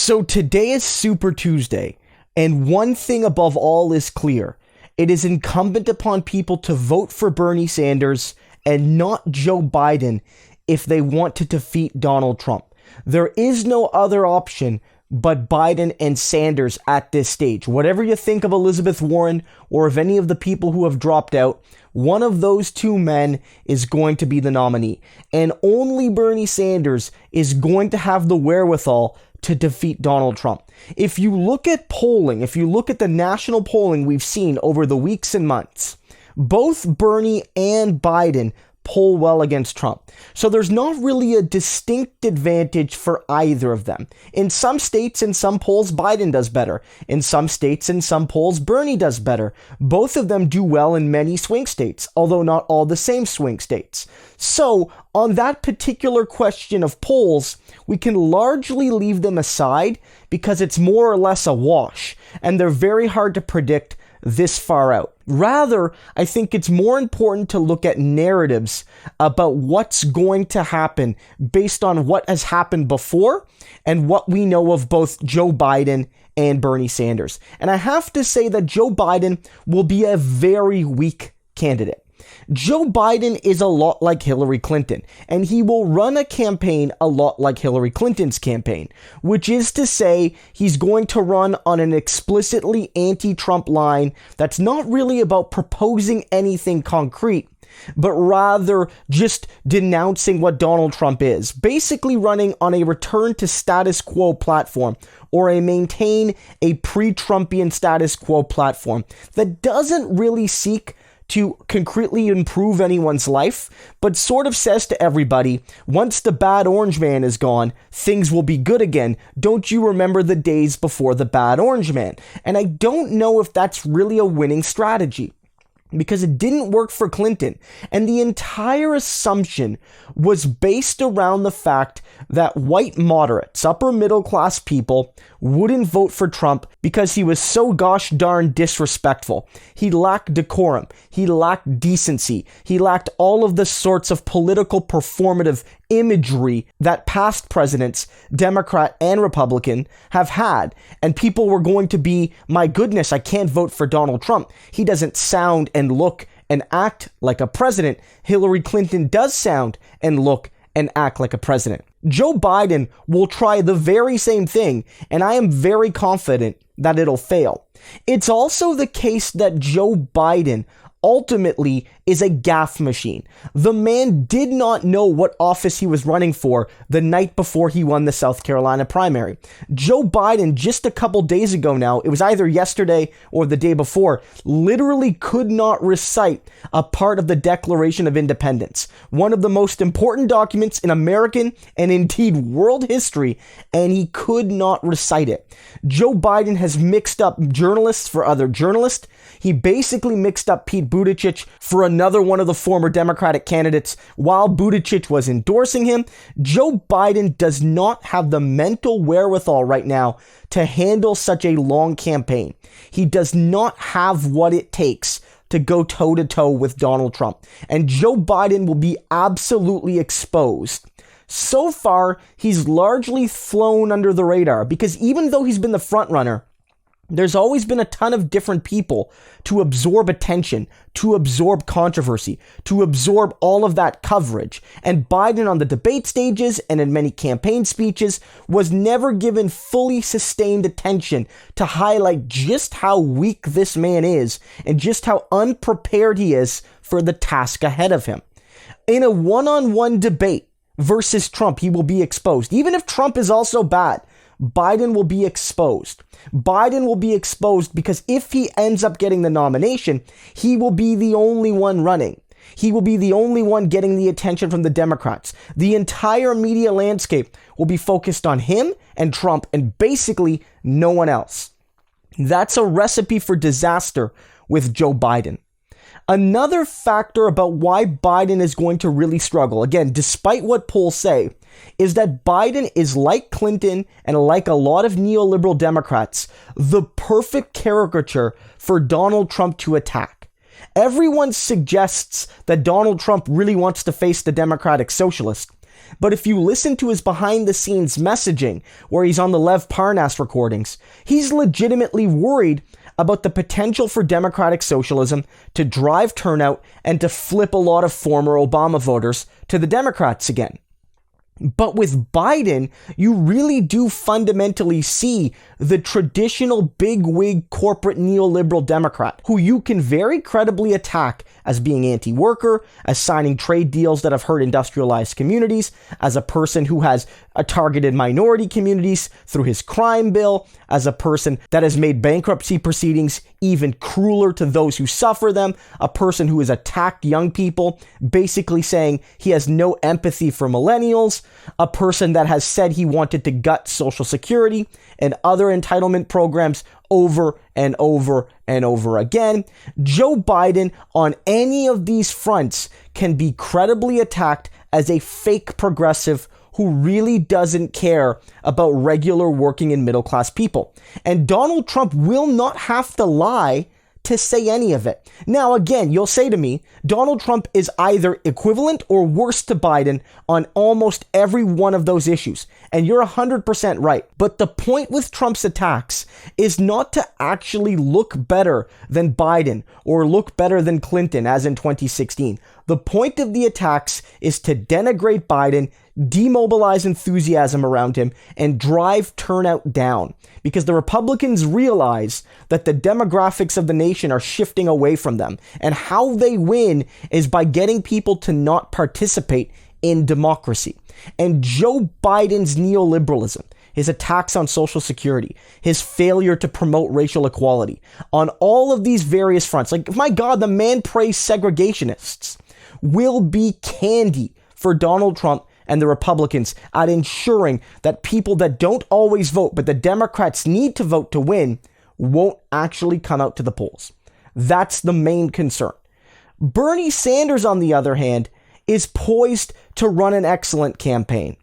So today is Super Tuesday, and one thing above all is clear. It is incumbent upon people to vote for Bernie Sanders and not Joe Biden if they want to defeat Donald Trump. There is no other option but Biden and Sanders at this stage. Whatever you think of Elizabeth Warren or of any of the people who have dropped out, one of those two men is going to be the nominee. And only Bernie Sanders is going to have the wherewithal to defeat Donald Trump. If you look at polling, if you look at the national polling we've seen over the weeks and months, both Bernie and Biden poll well against Trump. So there's not really a distinct advantage for either of them. In some states, in some polls, Biden does better. In some states, in some polls, Bernie does better. Both of them do well in many swing states, although not all the same swing states. So on that particular question of polls, we can largely leave them aside because it's more or less a wash, and they're very hard to predict this far out. Rather, I think it's more important to look at narratives about what's going to happen based on what has happened before and what we know of both Joe Biden and Bernie Sanders. And I have to say that Joe Biden will be a very weak candidate. Joe Biden is a lot like Hillary Clinton, and he will run a campaign a lot like Hillary Clinton's campaign, which is to say he's going to run on an explicitly anti-Trump line that's not really about proposing anything concrete, but rather just denouncing what Donald Trump is, basically running on a return to status quo platform or a maintain a pre-Trumpian status quo platform that doesn't really seek to concretely improve anyone's life, but sort of says to everybody, once the bad orange man is gone, things will be good again. Don't you remember the days before the bad orange man? And I don't know if that's really a winning strategy, because it didn't work for Clinton. And the entire assumption was based around the fact that white moderates, upper middle class people, wouldn't vote for Trump because he was so gosh darn disrespectful. He lacked decorum. He lacked decency. He lacked all of the sorts of political performative imagery that past presidents, Democrat and Republican, have had. And people were going to be, my goodness, I can't vote for Donald Trump. He doesn't sound and look and act like a president. Hillary Clinton does sound and look and act like a president. Joe Biden will try the very same thing, and I am very confident that it'll fail. It's also the case that Joe Biden ultimately is a gaffe machine. The man did not know what office he was running for the night before he won the South Carolina primary. Joe Biden, just a couple days ago now, it was either yesterday or the day before, literally could not recite a part of the Declaration of Independence, one of the most important documents in American and indeed world history, and he could not recite it. Joe Biden has mixed up journalists for other journalists. He basically mixed up Pete Buttigieg for another one of the former Democratic candidates while Buttigieg was endorsing him. Joe Biden does not have the mental wherewithal right now to handle such a long campaign. He does not have what it takes to go toe-to-toe with Donald Trump. And Joe Biden will be absolutely exposed. So far, he's largely flown under the radar because even though he's been the front runner, there's always been a ton of different people to absorb attention, to absorb controversy, to absorb all of that coverage. And Biden on the debate stages and in many campaign speeches was never given fully sustained attention to highlight just how weak this man is and just how unprepared he is for the task ahead of him. In a one-on-one debate versus Trump, he will be exposed. Even if Trump is also bad, Biden will be exposed. Biden will be exposed because if he ends up getting the nomination, he will be the only one running. He will be the only one getting the attention from the Democrats. The entire media landscape will be focused on him and Trump and basically no one else. That's a recipe for disaster with Joe Biden. Another factor about why Biden is going to really struggle, again, despite what polls say, is that Biden is like Clinton and like a lot of neoliberal Democrats, the perfect caricature for Donald Trump to attack. Everyone suggests that Donald Trump really wants to face the Democratic Socialist. But if you listen to his behind-the-scenes messaging, where he's on the Lev Parnas recordings, he's legitimately worried about the potential for democratic socialism to drive turnout and to flip a lot of former Obama voters to the Democrats again. But with Biden, you really do fundamentally see the traditional bigwig corporate neoliberal Democrat who you can very credibly attack as being anti-worker, as signing trade deals that have hurt industrialized communities, as a person who has targeted minority communities through his crime bill, as a person that has made bankruptcy proceedings even crueler to those who suffer them, a person who has attacked young people, basically saying he has no empathy for millennials, a person that has said he wanted to gut Social Security and other entitlement programs over and over and over again. Joe Biden on any of these fronts can be credibly attacked as a fake progressive who really doesn't care about regular working and middle class people. And Donald Trump will not have to lie to say any of it. Now, again, you'll say to me, Donald Trump is either equivalent or worse to Biden on almost every one of those issues. And you're 100% right. But the point with Trump's attacks is not to actually look better than Biden or look better than Clinton, as in 2016. The point of the attacks is to denigrate Biden, demobilize enthusiasm around him, and drive turnout down. Because the Republicans realize that the demographics of the nation are shifting away from them. And how they win is by getting people to not participate in democracy. And Joe Biden's neoliberalism, his attacks on Social Security, his failure to promote racial equality, on all of these various fronts, like, my God, the man praised segregationists, will be candy for Donald Trump and the Republicans at ensuring that people that don't always vote, but the Democrats need to vote to win, won't actually come out to the polls. That's the main concern. Bernie Sanders, on the other hand, is poised to run an excellent campaign.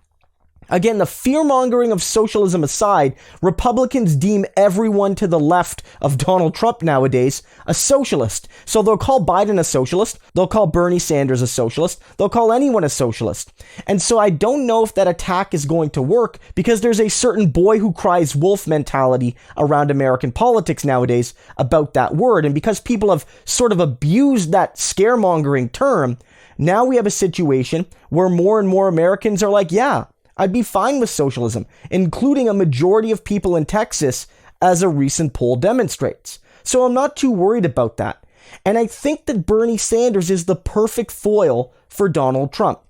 Again, the fear-mongering of socialism aside, Republicans deem everyone to the left of Donald Trump nowadays a socialist. So they'll call Biden a socialist, they'll call Bernie Sanders a socialist, they'll call anyone a socialist. And so I don't know if that attack is going to work, because there's a certain boy who cries wolf mentality around American politics nowadays about that word. And because people have sort of abused that scaremongering term, now we have a situation where more and more Americans are like, yeah, I'd be fine with socialism, including a majority of people in Texas, as a recent poll demonstrates. So I'm not too worried about that. And I think that Bernie Sanders is the perfect foil for Donald Trump.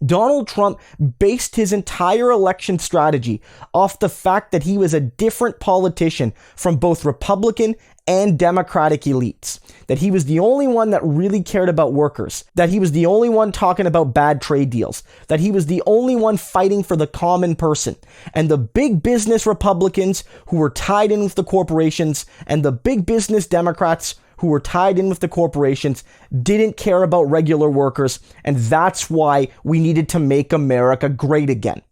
Donald Trump based his entire election strategy off the fact that he was a different politician from both Republican and Democratic elites, that he was the only one that really cared about workers, that he was the only one talking about bad trade deals, that he was the only one fighting for the common person. And the big business Republicans who were tied in with the corporations and the big business Democrats who were tied in with the corporations didn't care about regular workers, and that's why we needed to make America great again.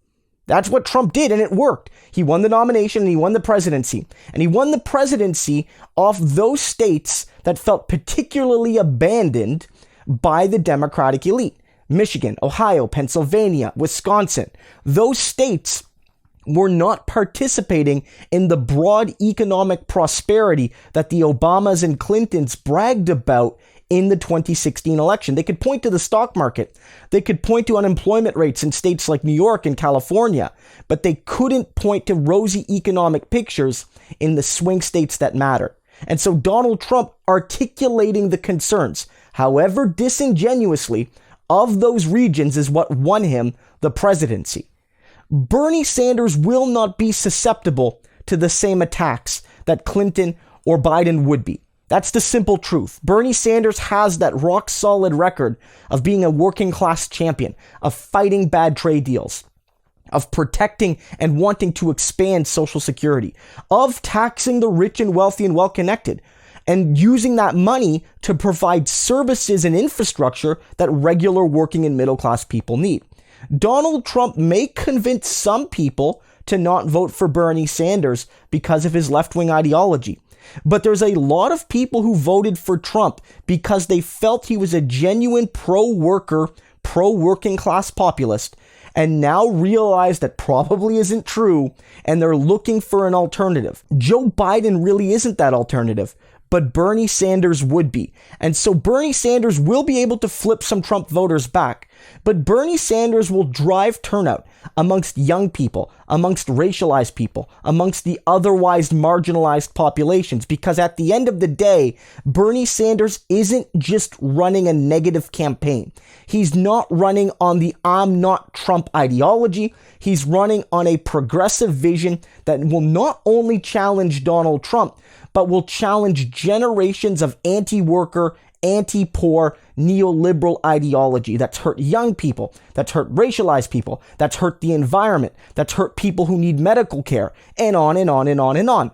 That's what Trump did, and it worked. He won the nomination and he won the presidency. And he won the presidency off those states that felt particularly abandoned by the Democratic elite. Michigan, Ohio, Pennsylvania, Wisconsin. Those states were not participating in the broad economic prosperity that the Obamas and Clintons bragged about in the 2016 election. They could point to the stock market. They could point to unemployment rates in states like New York and California, but they couldn't point to rosy economic pictures in the swing states that matter. And so Donald Trump articulating the concerns, however disingenuously, of those regions is what won him the presidency. Bernie Sanders will not be susceptible to the same attacks that Clinton or Biden would be. That's the simple truth. Bernie Sanders has that rock-solid record of being a working-class champion, of fighting bad trade deals, of protecting and wanting to expand Social Security, of taxing the rich and wealthy and well-connected, and using that money to provide services and infrastructure that regular working and middle-class people need. Donald Trump may convince some people to not vote for Bernie Sanders because of his left-wing ideology. But there's a lot of people who voted for Trump because they felt he was a genuine pro-worker, pro-working class populist, and now realize that probably isn't true, and they're looking for an alternative. Joe Biden really isn't that alternative, but Bernie Sanders would be. And so Bernie Sanders will be able to flip some Trump voters back, but Bernie Sanders will drive turnout amongst young people, amongst racialized people, amongst the otherwise marginalized populations, because at the end of the day, Bernie Sanders isn't just running a negative campaign. He's not running on the I'm not Trump ideology. He's running on a progressive vision that will not only challenge Donald Trump, but will challenge generations of anti-worker, anti-poor, neoliberal ideology that's hurt young people, that's hurt racialized people, that's hurt the environment, that's hurt people who need medical care, and on and on and on and on.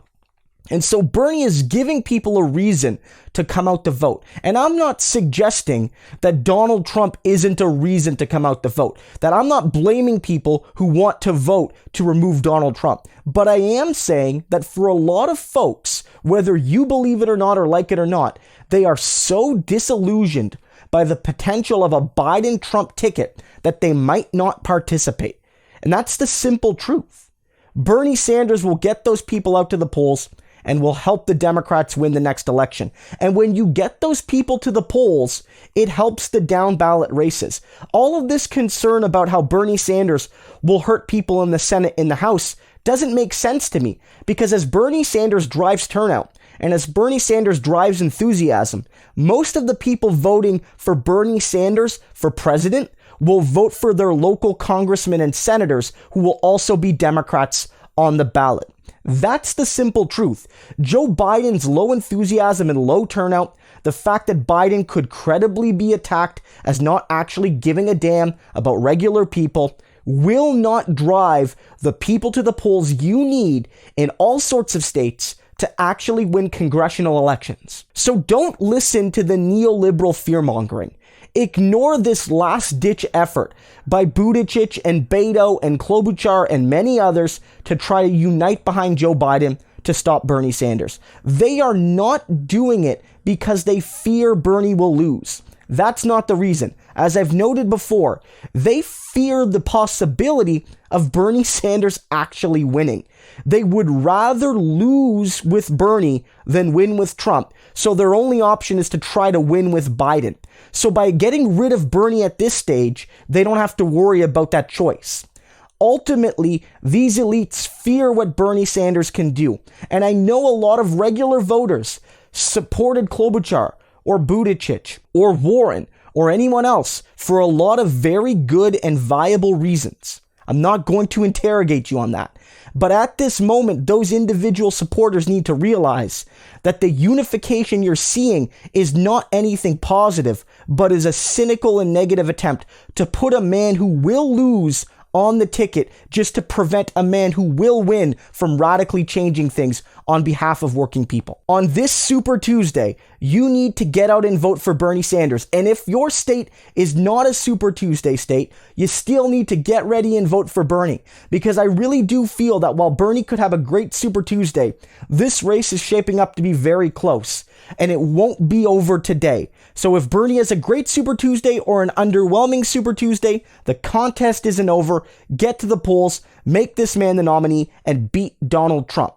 And so Bernie is giving people a reason to come out to vote. And I'm not suggesting that Donald Trump isn't a reason to come out to vote, that I'm not blaming people who want to vote to remove Donald Trump. But I am saying that for a lot of folks, whether you believe it or not or like it or not, they are so disillusioned by the potential of a Biden-Trump ticket that they might not participate. And that's the simple truth. Bernie Sanders will get those people out to the polls and will help the Democrats win the next election. And when you get those people to the polls, it helps the down ballot races. All of this concern about how Bernie Sanders will hurt people in the Senate, in the House, doesn't make sense to me, because as Bernie Sanders drives turnout, and as Bernie Sanders drives enthusiasm, most of the people voting for Bernie Sanders for president will vote for their local congressmen and senators who will also be Democrats on the ballot. That's the simple truth. Joe Biden's low enthusiasm and low turnout, the fact that Biden could credibly be attacked as not actually giving a damn about regular people, will not drive the people to the polls you need in all sorts of states to actually win congressional elections. So don't listen to the neoliberal fear-mongering. Ignore this last-ditch effort by Buttigieg and Beto and Klobuchar and many others to try to unite behind Joe Biden to stop Bernie Sanders. They are not doing it because they fear Bernie will lose. That's not the reason. As I've noted before, they fear the possibility of Bernie Sanders actually winning. They would rather lose with Bernie than win with Trump, so their only option is to try to win with Biden. So by getting rid of Bernie at this stage, they don't have to worry about that choice. Ultimately, these elites fear what Bernie Sanders can do. And I know a lot of regular voters supported Klobuchar or Buttigieg or Warren or anyone else for a lot of very good and viable reasons. I'm not going to interrogate you on that. But at this moment, those individual supporters need to realize that the unification you're seeing is not anything positive, but is a cynical and negative attempt to put a man who will lose on the ticket just to prevent a man who will win from radically changing things on behalf of working people. On this Super Tuesday, you need to get out and vote for Bernie Sanders. And if your state is not a Super Tuesday state, you still need to get ready and vote for Bernie. Because I really do feel that while Bernie could have a great Super Tuesday, this race is shaping up to be very close. And it won't be over today. So if Bernie has a great Super Tuesday or an underwhelming Super Tuesday, the contest isn't over. Get to the polls, make this man the nominee, and beat Donald Trump.